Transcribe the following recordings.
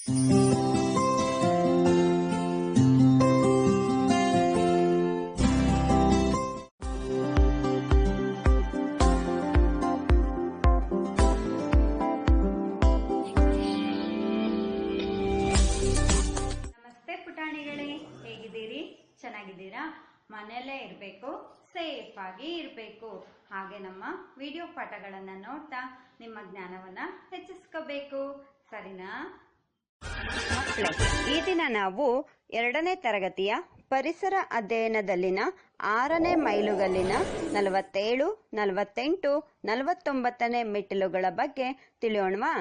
ನಮಸ್ತೆ ಪುಟಾಣಿಗಳೇ, ಹೇಗಿದ್ದೀರಿ? ಚೆನ್ನಾಗಿದ್ದೀರಾ? ಮನೆಯಲ್ಲೇ ಇರಬೇಕು, ಸೇಫ್ ಆಗಿ ಇರಬೇಕು. ಹಾಗೆ ನಮ್ಮ ವಿಡಿಯೋ ಪಾಠಗಳನ್ನ ನೋಡ್ತಾ ನಿಮ್ಮ ಜ್ಞಾನವನ್ನ ಹೆಚ್ಚಿಸ್ಕೋಬೇಕು. ಸರಿನಾ ಮಕ್ಕಳೇ? ಈ ದಿನ ನಾವು 2ನೇ ತರಗತಿಯ ಪರಿಸರ ಅಧ್ಯಯನದಲ್ಲಿನ 6ನೇ ಮೈಲುಗಲ್ಲಿನ 47, 48, 49ನೇ ಮೆಟ್ಟಿಲುಗಳ ಬಗ್ಗೆ ತಿಳಿಯೋಣವಾ?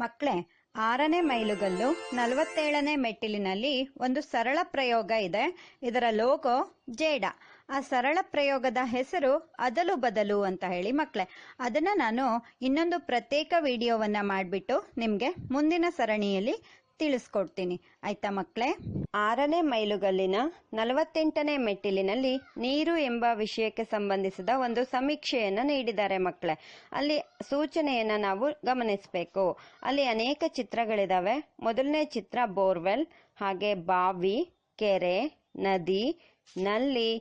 ಮಕ್ಕಳೇ, 6ನೇ ಮೈಲುಗಲ್ಲು 47ನೇ ಮೆಟ್ಟಿಲಿನಲ್ಲಿ ಒಂದು ಸರಳ ಪ್ರಯೋಗ ಇದೆ. ಇದರ ಲೋಗೋ ಜೇಡ. ಆ ಸರಳ ಪ್ರಯೋಗದ ಹೆಸರು ಅದಲು ಬದಲು ಅಂತ ಹೇಳಿ ಮಕ್ಕಳೇ. ಅದನ್ನ ನಾನು ಇನ್ನೊಂದು ಪ್ರತ್ಯೇಕ ವಿಡಿಯೋವನ್ನ ಮಾಡಿಬಿಟ್ಟು ನಿಮ್ಗೆ ಮುಂದಿನ ಸರಣಿಯಲ್ಲಿ ತಿಳಿಸ್ಕೊಡ್ತೀನಿ. ಆಯ್ತಾ ಮಕ್ಕಳೇ? 6ನೇ ಮೈಲುಗಲ್ಲಿನ 48ನೇ ಮೆಟ್ಟಿಲಿನಲ್ಲಿ ನೀರು ಎಂಬ ವಿಷಯಕ್ಕೆ ಸಂಬಂಧಿಸಿದ ಒಂದು ಸಮೀಕ್ಷೆಯನ್ನು ನೀಡಿದ್ದಾರೆ ಮಕ್ಕಳೇ. ಅಲ್ಲಿ ಸೂಚನೆಯನ್ನ ನಾವು ಗಮನಿಸಬೇಕು. ಅಲ್ಲಿ ಅನೇಕ ಚಿತ್ರಗಳಿದಾವೆ. ಮೊದಲನೇ ಚಿತ್ರ ಬೋರ್ವೆಲ್, ಹಾಗೆ ಬಾವಿ, ಕೆರೆ, ನದಿ, ನಲ್ಲಿ,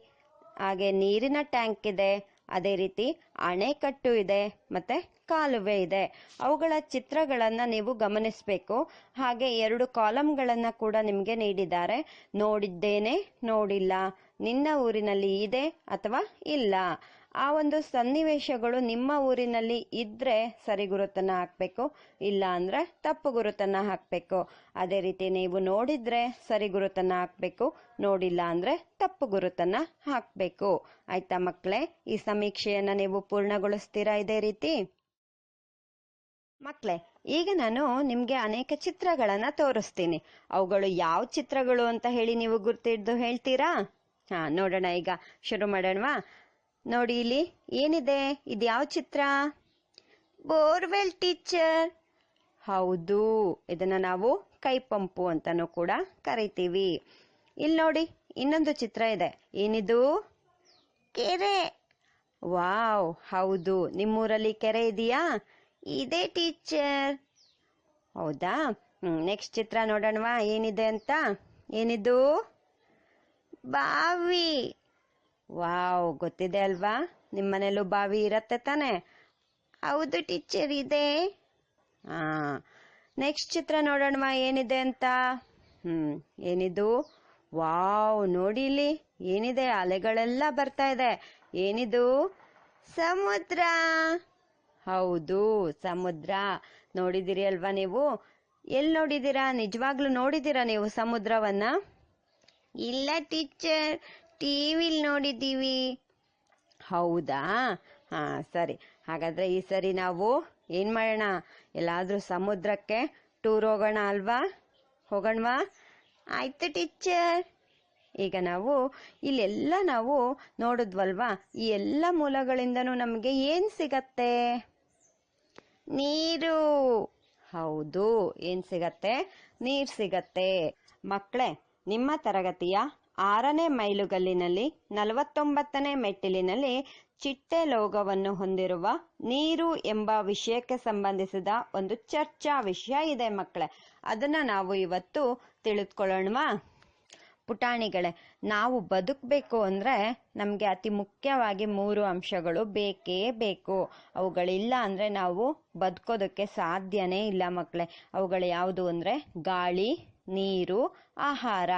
ಹಾಗೆ ನೀರಿನ ಟ್ಯಾಂಕ್ ಇದೆ. ಅದೇ ರೀತಿ ಅಣೆಕಟ್ಟು ಇದೆ, ಮತ್ತೆ ಕಾಲುವೆ ಇದೆ. ಅವುಗಳ ಚಿತ್ರಗಳನ್ನ ನೀವು ಗಮನಿಸಬೇಕು. ಹಾಗೆ 2 ಕಾಲಂಗಳನ್ನ ಕೂಡ ನಿಮ್ಗೆ ನೀಡಿದ್ದಾರೆ. ನೋಡಿದ್ದೇನೆ, ನೋಡಿಲ್ಲ, ನಿನ್ನ ಊರಿನಲ್ಲಿ ಇದೆ ಅಥವಾ ಇಲ್ಲ. ಆ ಒಂದು ಸನ್ನಿವೇಶಗಳು ನಿಮ್ಮ ಊರಿನಲ್ಲಿ ಇದ್ರೆ ಸರಿ ಗುರುತನ್ನ ಹಾಕ್ಬೇಕು, ಇಲ್ಲ ಅಂದ್ರೆ ತಪ್ಪು ಗುರುತನ್ನ ಹಾಕ್ಬೇಕು. ಅದೇ ರೀತಿ ನೀವು ನೋಡಿದ್ರೆ ಸರಿ ಗುರುತನ್ನ ಹಾಕ್ಬೇಕು, ನೋಡಿಲ್ಲ ಅಂದ್ರೆ ತಪ್ಪು ಗುರುತನ್ನ ಹಾಕ್ಬೇಕು. ಆಯ್ತಾ ಮಕ್ಕಳೇ? ಈ ಸಮೀಕ್ಷೆಯನ್ನ ನೀವು ಪೂರ್ಣಗೊಳಿಸ್ತೀರಾ ಇದೇ ರೀತಿ? ಮಕ್ಕಳೇ, ಈಗ ನಾನು ನಿಮ್ಗೆ ಅನೇಕ ಚಿತ್ರಗಳನ್ನ ತೋರಿಸ್ತೀನಿ. ಅವುಗಳು ಯಾವ ಚಿತ್ರಗಳು ಅಂತ ಹೇಳಿ ನೀವು ಗುರ್ತಿಡ್ದು ಹೇಳ್ತೀರಾ? ನೋಡೋಣ. ಈಗ ಶುರು ಮಾಡೋಣವಾ? ನೋಡಿ, ಇಲ್ಲಿ ಏನಿದೆ? ಇದು ಯಾವ ಚಿತ್ರ? Borewell teacher. ಹೌದು, ಇದನ್ನ ನಾವು ಕೈ ಪಂಪು ಅಂತಾನೂ ಕೂಡ ಕರಿತೀವಿ. ಇಲ್ಲಿ ನೋಡಿ, ಇನ್ನೊಂದು ಚಿತ್ರ ಇದೆ. ಏನಿದು? ಕೆರೆ. ವಾವ್, ಹೌದು. ನಿಮ್ಮೂರಲ್ಲಿ ಕೆರೆ ಇದೆಯಾ? ಇದೆ ಟೀಚರ್. ಹೌದಾ? ನೆಕ್ಸ್ಟ್ ಚಿತ್ರ ನೋಡೋಣವಾ ಏನಿದೆ ಅಂತ. ಏನಿದು? ಬಾವಿ. ವಾವ್, ಗೊತ್ತಿದೆ ಅಲ್ವಾ? ನಿಮ್ಮನೇಲೂ ಬಾವಿ ಇರತ್ತೆ ತಾನೆ? ಹೌದು ಟೀಚರ್, ಇದೆ. ನೆಕ್ಸ್ಟ್ ಚಿತ್ರ ನೋಡೋಣವಾ ಏನಿದೆ ಅಂತ. ಏನಿದು? ವಾವ್, ನೋಡಿ ಇಲ್ಲಿ ಏನಿದೆ? ಅಲೆಗಳೆಲ್ಲ ಬರ್ತಾ ಇದೆ. ಏನಿದು? ಸಮುದ್ರ. ಹೌದು, ಸಮುದ್ರ. ನೋಡಿದಿರಿ ಅಲ್ವಾ ನೀವು? ಎಲ್ಲಿ ನೋಡಿದೀರಾ? ನಿಜವಾಗ್ಲೂ ನೋಡಿದೀರಾ ನೀವು ಸಮುದ್ರವನ್ನ? ಇಲ್ಲ ಟೀಚರ್, ಟಿವಿಲಿ ನೋಡಿದ್ದೀವಿ. ಹೌದಾ? ಸರಿ. ಹಾಗಾದ್ರೆ ಈ ಸರಿ ನಾವು ಏನ್ ಮಾಡೋಣ? ಎಲ್ಲಾದ್ರೂ ಸಮುದ್ರಕ್ಕೆ ಟೂರ್ ಹೋಗೋಣ ಅಲ್ವಾ? ಹೋಗೋಣವಾ? ಆಯ್ತು ಟೀಚರ್. ಈಗ ನಾವು ಇಲ್ಲೆಲ್ಲ ನಾವು ನೋಡಿದ್ವಲ್ವಾ? ಈ ಎಲ್ಲ ಮೂಲಗಳಿಂದನೂ ನಮಗೆ ಏನ್ ಸಿಗತ್ತೆ? ನೀರು. ಹೌದು, ಏನ್ ಸಿಗತ್ತೆ? ನೀರ್ ಸಿಗತ್ತೆ. ಮಕ್ಕಳೇ, ನಿಮ್ಮ ತರಗತಿಯ 6ನೇ ಮೈಲುಗಲ್ಲಿನಲ್ಲಿ 49ನೇ ಮೆಟ್ಟಿಲಿನಲ್ಲಿ ಚಿಟ್ಟೆ ಲೋಗವನ್ನು ಹೊಂದಿರುವ ನೀರು ಎಂಬ ವಿಷಯಕ್ಕೆ ಸಂಬಂಧಿಸಿದ ಒಂದು ಚರ್ಚಾ ವಿಷಯ ಇದೆ ಮಕ್ಕಳೇ. ಅದನ್ನ ನಾವು ಇವತ್ತು ತಿಳಿದುಕೊಳ್ಳೋಣವಾ? ಪುಟಾಣಿಗಳೇ, ನಾವು ಬದುಕಬೇಕು ಅಂದ್ರೆ ನಮ್ಗೆ ಅತಿ ಮುಖ್ಯವಾಗಿ 3 ಅಂಶಗಳು ಬೇಕೇ ಬೇಕು. ಅವುಗಳಿಲ್ಲ ಅಂದ್ರೆ ನಾವು ಬದುಕೋದಕ್ಕೆ ಸಾಧ್ಯನೇ ಇಲ್ಲ ಮಕ್ಕಳೇ. ಅವುಗಳು ಯಾವುದು ಅಂದ್ರೆ ಗಾಳಿ, ನೀರು, ಆಹಾರ.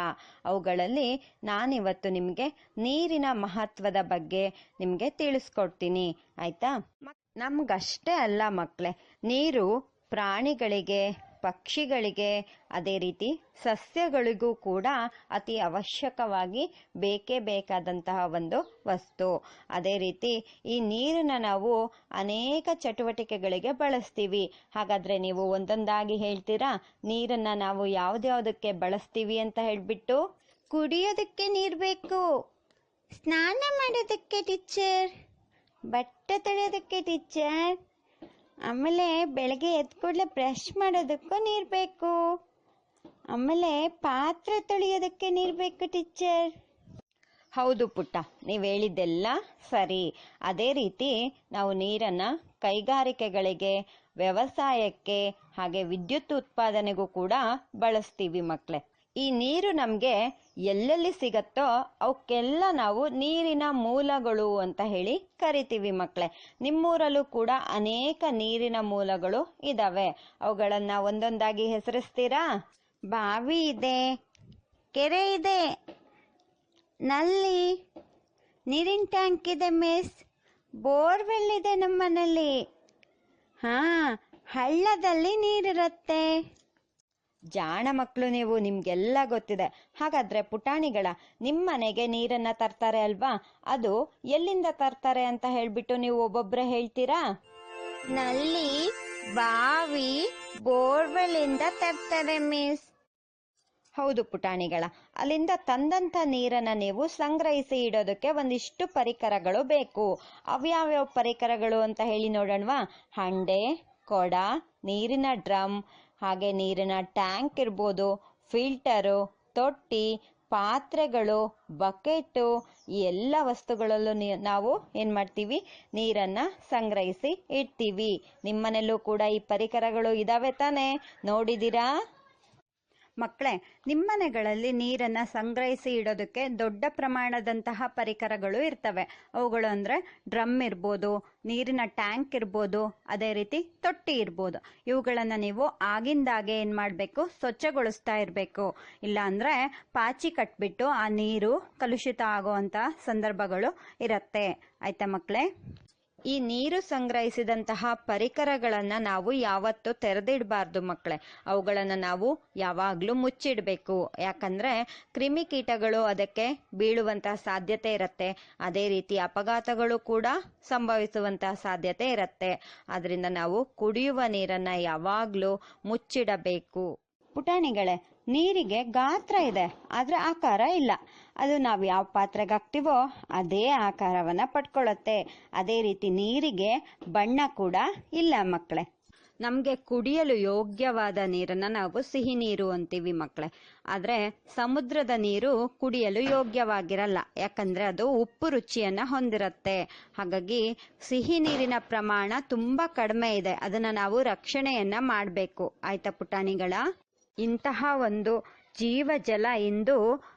ಅವುಗಳಲ್ಲಿ ನಾನಿವತ್ತು ನಿಮ್ಗೆ ನೀರಿನ ಮಹತ್ವದ ಬಗ್ಗೆ ನಿಮ್ಗೆ ತಿಳಿಸ್ಕೊಡ್ತೀನಿ. ಆಯ್ತಾ? ನಮ್ಗಷ್ಟೇ ಅಲ್ಲ ಮಕ್ಕಳೇ, ನೀರು ಪ್ರಾಣಿಗಳಿಗೆ, ಪಕ್ಷಿಗಳಿಗೆ, ಅದೇ ರೀತಿ ಸಸ್ಯಗಳಿಗೂ ಕೂಡ ಅತಿ ಅವಶ್ಯಕವಾಗಿ ಬೇಕೇ ಬೇಕಾದಂತಹ ಒಂದು ವಸ್ತು. ಅದೇ ರೀತಿ ಈ ನೀರನ್ನ ನಾವು ಅನೇಕ ಚಟುವಟಿಕೆಗಳಿಗೆ ಬಳಸ್ತೀವಿ. ಹಾಗಾದ್ರೆ ನೀವು ಒಂದೊಂದಾಗಿ ಹೇಳ್ತೀರಾ? ನೀರನ್ನ ನಾವು ಯಾವ್ದ್ಯಾವ್ದಕ್ಕೆ ಬಳಸ್ತೀವಿ ಅಂತ ಹೇಳ್ಬಿಟ್ಟು. ಕುಡಿಯೋದಕ್ಕೆ ನೀರ್ ಬೇಕು, ಸ್ನಾನ ಮಾಡೋದಕ್ಕೆ ಟೀಚರ್, ಬಟ್ಟೆ ತೊಳೆಯೋದಕ್ಕೆ ಟೀಚರ್, ಆಮೇಲೆ ಬೆಳಗ್ಗೆ ಎದ್ದ ಕೂಡಲೇ ಬ್ರಷ್ ಮಾಡೋದಕ್ಕೂ ನೀರು ಬೇಕು, ಆಮೇಲೆ ಪಾತ್ರೆ ತೊಳೆಯೋದಕ್ಕೆ ನೀರು ಬೇಕು ಟೀಚರ್. ಹೌದು ಪುಟ್ಟ, ನೀವು ಹೇಳಿದ್ದೆಲ್ಲ ಸರಿ. ಅದೇ ರೀತಿ ನಾವು ನೀರನ್ನ ಕೈಗಾರಿಕೆಗಳಿಗೆ, ವ್ಯವಸಾಯಕ್ಕೆ, ಹಾಗೆ ವಿದ್ಯುತ್ ಉತ್ಪಾದನೆಗೂ ಕೂಡ ಬಳಸ್ತೀವಿ ಮಕ್ಕಳೇ. ಈ ನೀರು ನಮಗೆ ಎಲ್ಲೆಲ್ಲಿ ಸಿಗತ್ತೋ ಅವಕ್ಕೆಲ್ಲ ನಾವು ನೀರಿನ ಮೂಲಗಳು ಅಂತ ಹೇಳಿ ಕರಿತೀವಿ ಮಕ್ಕಳೇ. ನಿಮ್ಮೂರಲ್ಲೂ ಕೂಡ ಅನೇಕ ನೀರಿನ ಮೂಲಗಳು ಇದಾವೆ. ಅವುಗಳನ್ನ ಒಂದೊಂದಾಗಿ ಹೆಸರಿಸ್ತೀರಾ? ಬಾವಿ ಇದೆ, ಕೆರೆ ಇದೆ, ನಲ್ಲಿ, ನೀರಿನ ಟ್ಯಾಂಕ್ ಇದೆ ಮಿಸ್, ಬೋರ್ವೆಲ್ ಇದೆ ನಮ್ಮನೇಲಿ, ಹಳ್ಳದಲ್ಲಿ ನೀರಿರುತ್ತೆ. ಜಾಣ ಮಕ್ಕಳು ನೀವು, ನಿಮ್ಗೆಲ್ಲ ಗೊತ್ತಿದೆ. ಹಾಗಾದ್ರೆ ಪುಟಾಣಿಗಳ, ನಿಮ್ಮನೆಗೆ ನೀರನ್ನ ತರ್ತಾರೆ ಅಲ್ವಾ, ಅದು ಎಲ್ಲಿಂದ ತರ್ತಾರೆ ಅಂತ ಹೇಳ್ಬಿಟ್ಟು ನೀವು ಒಬ್ಬೊಬ್ರೆ ಹೇಳ್ತೀರಾ? ನಲ್ಲಿ, ಬಾವಿ, ಬೋರ್ವೆಲ್ ಇಂದ ತರ್ತಾರೆ ಮಿಸ್. ಹೌದು ಪುಟಾಣಿಗಳ, ಅಲ್ಲಿಂದ ತಂದಂತ ನೀರನ್ನ ನೀವು ಸಂಗ್ರಹಿಸಿ ಇಡೋದಕ್ಕೆ ಒಂದಿಷ್ಟು ಪರಿಕರಗಳು ಬೇಕು. ಅವ್ಯಾವ್ಯಾವ ಪರಿಕರಗಳು ಅಂತ ಹೇಳಿ ನೋಡೋಣವಾ? ಹಂಡೆ, ಕೊಡ, ನೀರಿನ ಡ್ರಮ್, ಹಾಗೆ ನೀರಿನ ಟ್ಯಾಂಕ್ ಇರ್ಬೋದು, ಫಿಲ್ಟರು, ತೊಟ್ಟಿ, ಪಾತ್ರೆಗಳು, ಬಕೆಟು, ಈ ಎಲ್ಲ ವಸ್ತುಗಳಲ್ಲೂ ನಾವು ಏನ್ ಮಾಡ್ತೀವಿ? ನೀರನ್ನ ಸಂಗ್ರಹಿಸಿ ಇಡ್ತೀವಿ. ನಿಮ್ಮನೆಲ್ಲೂ ಕೂಡ ಈ ಪರಿಕರಗಳು ಇದಾವೆ ತಾನೇ? ನೋಡಿದೀರಾ ಮಕ್ಕಳೇ? ನಿಮ್ಮನೆಗಳಲ್ಲಿ ನೀರನ್ನ ಸಂಗ್ರಹಿಸಿ ಇಡೋದಕ್ಕೆ ದೊಡ್ಡ ಪ್ರಮಾಣದಂತಹ ಪರಿಕರಗಳು ಇರ್ತವೆ. ಅವುಗಳು ಅಂದ್ರೆ ಡ್ರಮ್ ಇರ್ಬೋದು, ನೀರಿನ ಟ್ಯಾಂಕ್ ಇರ್ಬೋದು, ಅದೇ ರೀತಿ ತೊಟ್ಟಿ ಇರ್ಬೋದು. ಇವುಗಳನ್ನ ನೀವು ಆಗಿಂದಾಗೆ ಏನ್ ಮಾಡ್ಬೇಕು? ಸ್ವಚ್ಛಗೊಳಿಸ್ತಾ ಇರಬೇಕು. ಇಲ್ಲ ಅಂದ್ರೆ ಪಾಚಿ ಕಟ್ಬಿಟ್ಟು ಆ ನೀರು ಕಲುಷಿತ ಆಗುವಂತ ಸಂದರ್ಭಗಳು ಇರತ್ತೆ. ಆಯ್ತಾ ಮಕ್ಕಳೇ? ಈ ನೀರು ಸಂಗ್ರಹಿಸಿದಂತಹ ಪರಿಕರಗಳನ್ನ ನಾವು ಯಾವತ್ತೂ ತೆರೆದಿಡಬಾರ್ದು ಮಕ್ಕಳೇ. ಅವುಗಳನ್ನ ನಾವು ಯಾವಾಗ್ಲೂ ಮುಚ್ಚಿಡ್ಬೇಕು. ಯಾಕಂದ್ರೆ ಕ್ರಿಮಿಕೀಟಗಳು ಅದಕ್ಕೆ ಬೀಳುವಂತಹ ಸಾಧ್ಯತೆ ಇರತ್ತೆ. ಅದೇ ರೀತಿ ಅಪಘಾತಗಳು ಕೂಡ ಸಂಭವಿಸುವಂತಹ ಸಾಧ್ಯತೆ ಇರತ್ತೆ. ಆದ್ರಿಂದ ನಾವು ಕುಡಿಯುವ ನೀರನ್ನ ಯಾವಾಗ್ಲೂ ಮುಚ್ಚಿಡಬೇಕು. ಪುಟಾಣಿಗಳೇ, ನೀರಿಗೆ ಗಾತ್ರ ಇದೆ, ಆದ್ರೆ ಆಕಾರ ಇಲ್ಲ. ಅದು ನಾವು ಯಾವ ಪಾತ್ರೆಗೆ ಹಾಕ್ತಿವೋ ಅದೇ ಆಕಾರವನ್ನ ಪಡ್ಕೊಳ್ಳುತ್ತೆ. ಅದೇ ರೀತಿ ನೀರಿಗೆ ಬಣ್ಣ ಕೂಡ ಇಲ್ಲ ಮಕ್ಕಳೇ. ನಮಗೆ ಕುಡಿಯಲು ಯೋಗ್ಯವಾದ ನೀರನ್ನ ನಾವು ಸಿಹಿ ನೀರು ಅಂತೀವಿ ಮಕ್ಕಳೇ. ಆದ್ರೆ ಸಮುದ್ರದ ನೀರು ಕುಡಿಯಲು ಯೋಗ್ಯವಾಗಿರಲ್ಲ. ಯಾಕಂದ್ರೆ ಅದು ಉಪ್ಪು ರುಚಿಯನ್ನ ಹೊಂದಿರುತ್ತೆ. ಹಾಗಾಗಿ ಸಿಹಿ ನೀರಿನ ಪ್ರಮಾಣ ತುಂಬಾ ಕಡಿಮೆ ಇದೆ. ಅದನ್ನ ನಾವು ರಕ್ಷಣೆಯನ್ನ ಮಾಡಬೇಕು. ಆಯ್ತಾ ಪುಟಾಣಿಗಳ? ಇಂತಹ ಒಂದು ಜೀವ ಜಲ ಇಂದು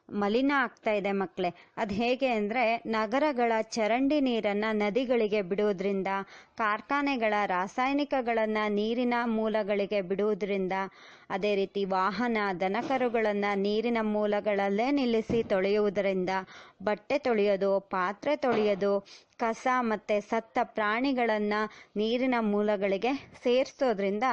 ಮಲಿನ ಆಗ್ತಾ ಇದೆ ಮಕ್ಕಳೇ. ಅದು ಹೇಗೆ ಅಂದ್ರೆ, ನಗರಗಳ ಚರಂಡಿ ನೀರನ್ನ ನದಿಗಳಿಗೆ ಬಿಡುವುದರಿಂದ, ಕಾರ್ಖಾನೆಗಳ ರಾಸಾಯನಿಕಗಳನ್ನ ನೀರಿನ ಮೂಲಗಳಿಗೆ ಬಿಡುವುದರಿಂದ, ಅದೇ ರೀತಿ ವಾಹನ, ದನಕರುಗಳನ್ನ ನೀರಿನ ಮೂಲಗಳಲ್ಲೇ ನಿಲ್ಲಿಸಿ ತೊಳೆಯುವುದರಿಂದ, ಬಟ್ಟೆ ತೊಳೆಯೋದು, ಪಾತ್ರೆ ತೊಳೆಯೋದು, ಕಸ ಮತ್ತೆ ಸತ್ತ ಪ್ರಾಣಿಗಳನ್ನ ನೀರಿನ ಮೂಲಗಳಿಗೆ ಸೇರಿಸೋದ್ರಿಂದ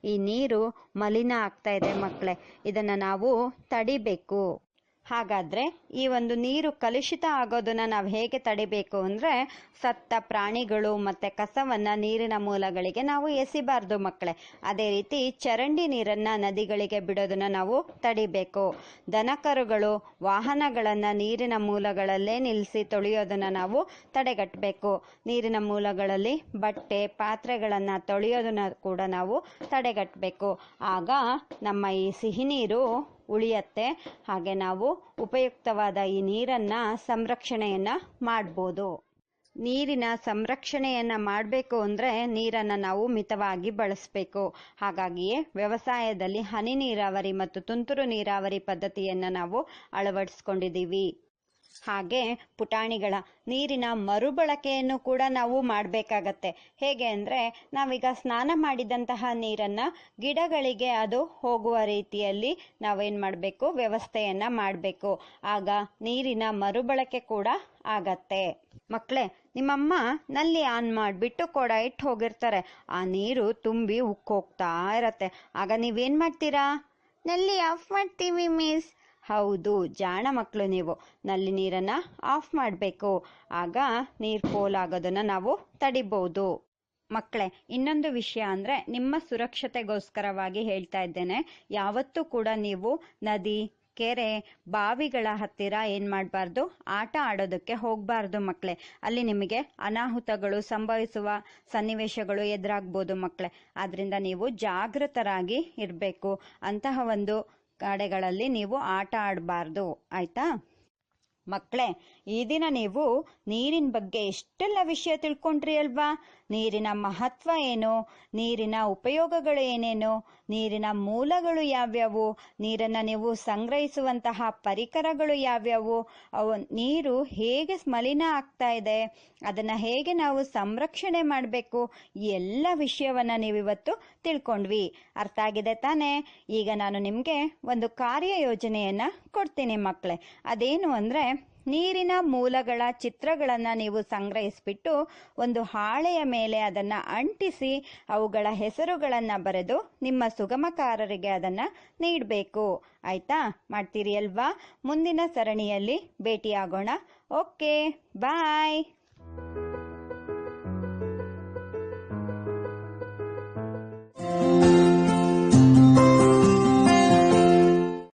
ಈ ನೀರು ಮಲಿನ ಆಗ್ತಾ ಇದೆ ಮಕ್ಕಳೇ. ಇದನ್ನ ನಾವು ತಡಿಬೇಕು. ಹಾಗಾದ್ರೆ ಈ ಒಂದು ನೀರು ಕಲುಷಿತ ಆಗೋದನ್ನ ನಾವು ಹೇಗೆ ತಡಿಬೇಕು ಅಂದ್ರೆ, ಸತ್ತ ಪ್ರಾಣಿಗಳು ಮತ್ತೆ ಕಸವನ್ನ ನೀರಿನ ಮೂಲಗಳಿಗೆ ನಾವು ಎಸಿಬಾರ್ದು ಮಕ್ಕಳೇ. ಅದೇ ರೀತಿ ಚರಂಡಿ ನೀರನ್ನ ನದಿಗಳಿಗೆ ಬಿಡೋದನ್ನ ನಾವು ತಡಿಬೇಕು. ದನಕರುಗಳು, ವಾಹನಗಳನ್ನ ನೀರಿನ ಮೂಲಗಳಲ್ಲೇ ನಿಲ್ಲಿಸಿ ತೊಳೆಯೋದನ್ನ ನಾವು ತಡೆಗಟ್ಟಬೇಕು. ನೀರಿನ ಮೂಲಗಳಲ್ಲಿ ಬಟ್ಟೆ, ಪಾತ್ರೆಗಳನ್ನ ತೊಳೆಯೋದನ್ನ ಕೂಡ ನಾವು ತಡೆಗಟ್ಟಬೇಕು. ಆಗ ನಮ್ಮ ಈ ಸಿಹಿ ನೀರು ಉಳಿಯತ್ತೆ. ಹಾಗೆ ನಾವು ಉಪಯುಕ್ತವಾದ ಈ ನೀರನ್ನ ಸಂರಕ್ಷಣೆಯನ್ನ ಮಾಡ್ಬೋದು. ನೀರಿನ ಸಂರಕ್ಷಣೆಯನ್ನ ಮಾಡಬೇಕು ಅಂದ್ರೆ ನೀರನ್ನ ನಾವು ಮಿತವಾಗಿ ಬಳಸಬೇಕು. ಹಾಗಾಗಿಯೇ ವ್ಯವಸಾಯದಲ್ಲಿ ಹನಿ ನೀರಾವರಿ ಮತ್ತು ತುಂತುರು ನೀರಾವರಿ ಪದ್ಧತಿಯನ್ನ ನಾವು ಅಳವಡಿಸ್ಕೊಂಡಿದ್ದೀವಿ. ಹಾಗೆ ಪುಟಾಣಿಗಳ, ನೀರಿನ ಮರುಬಳಕೆಯನ್ನು ಕೂಡ ನಾವು ಮಾಡಬೇಕಾಗತ್ತೆ. ಹೇಗೆ ಅಂದ್ರೆ, ನಾವೀಗ ಸ್ನಾನ ಮಾಡಿದಂತಹ ನೀರನ್ನ ಗಿಡಗಳಿಗೆ ಅದು ಹೋಗುವ ರೀತಿಯಲ್ಲಿ ನಾವೇನ್ ಮಾಡಬೇಕು? ವ್ಯವಸ್ಥೆಯನ್ನ ಮಾಡಬೇಕು. ಆಗ ನೀರಿನ ಮರುಬಳಕೆ ಕೂಡ ಆಗತ್ತೆ. ಮಕ್ಕಳೇ, ನಿಮ್ಮಮ್ಮ ನಲ್ಲಿ ಆನ್ ಮಾಡಿಬಿಟ್ಟು ಕೊಡ ಇಟ್ಟು ಹೋಗಿರ್ತಾರೆ. ಆ ನೀರು ತುಂಬಿ ಉಕ್ಕೋಗ್ತಾ ಇರತ್ತೆ. ಆಗ ನೀವೇನ್ ಮಾಡ್ತೀರಾ? ನಲ್ಲಿ ಆಫ್ ಮಾಡ್ತೀವಿ ಮಿಸ್. ಹೌದು, ಜಾಣ ಮಕ್ಕಳು ನೀವು. ನಲ್ಲಿ ನೀರನ್ನ ಆಫ್ ಮಾಡಬೇಕು. ಆಗ ನೀರು ಪೋಲಾಗೋದನ್ನ ನಾವು ತಡಿಬಹುದು. ಮಕ್ಕಳೇ, ಇನ್ನೊಂದು ವಿಷಯ ಅಂದ್ರೆ, ನಿಮ್ಮ ಸುರಕ್ಷತೆಗೋಸ್ಕರವಾಗಿ ಹೇಳ್ತಾ ಇದ್ದೇನೆ, ಯಾವತ್ತೂ ಕೂಡ ನೀವು ನದಿ, ಕೆರೆ, ಬಾವಿಗಳ ಹತ್ತಿರ ಏನ್ ಮಾಡಬಾರ್ದು? ಆಟ ಆಡೋದಕ್ಕೆ ಹೋಗಬಾರ್ದು ಮಕ್ಕಳೇ. ಅಲ್ಲಿ ನಿಮಗೆ ಅನಾಹುತಗಳು ಸಂಭವಿಸುವ ಸನ್ನಿವೇಶಗಳು ಎದುರಾಗ್ಬೋದು ಮಕ್ಕಳೇ. ಆದ್ರಿಂದ ನೀವು ಜಾಗೃತರಾಗಿ ಇರಬೇಕು. ಅಂತಹ ಒಂದು ಕಡೆಗಳಲ್ಲಿ ನೀವು ಆಟ ಆಡಬಾರ್ದು. ಆಯ್ತಾ? ಮಕ್ಕಳೇ, ಈ ದಿನ ನೀವು ನೀರಿನ ಬಗ್ಗೆ ಎಷ್ಟೆಲ್ಲ ವಿಷಯ ತಿಳ್ಕೊಂಡ್ರಿ ಅಲ್ವಾ? ನೀರಿನ ಮಹತ್ವ ಏನು, ನೀರಿನ ಉಪಯೋಗಗಳು ಏನೇನು, ನೀರಿನ ಮೂಲಗಳು ಯಾವ್ಯಾವು, ನೀರನ್ನು ನೀವು ಸಂಗ್ರಹಿಸುವಂತಹ ಪರಿಕರಗಳು ಯಾವ್ಯಾವು, ನೀರು ಹೇಗೆ ಮಲಿನ ಆಗ್ತಾ ಇದೆ, ಅದನ್ನು ಹೇಗೆ ನಾವು ಸಂರಕ್ಷಣೆ ಮಾಡಬೇಕು, ಎಲ್ಲ ವಿಷಯವನ್ನು ನೀವಿವತ್ತು ತಿಳ್ಕೊಂಡ್ವಿ. ಅರ್ಥ ಆಗಿದೆ ತಾನೇ? ಈಗ ನಾನು ನಿಮಗೆ ಒಂದು ಕಾರ್ಯಯೋಜನೆಯನ್ನು ಕೊಡ್ತೀನಿ ಮಕ್ಕಳೇ. ಅದೇನು ಅಂದರೆ, ನೀರಿನ ಮೂಲಗಳ ಚಿತ್ರಗಳನ್ನು ನೀವು ಸಂಗ್ರಹಿಸಿಬಿಟ್ಟು ಒಂದು ಹಾಳೆಯ ಮೇಲೆ ಅದನ್ನು ಅಂಟಿಸಿ ಅವುಗಳ ಹೆಸರುಗಳನ್ನು ಬರೆದು ನಿಮ್ಮ ಸುಗಮಕಾರರಿಗೆ ಅದನ್ನು ನೀಡಬೇಕು. ಆಯಿತಾ? ಮಾಡ್ತೀರಿ ಅಲ್ವಾ? ಮುಂದಿನ ಸರಣಿಯಲ್ಲಿ ಭೇಟಿಯಾಗೋಣ. ಓಕೆ, ಬಾಯ್.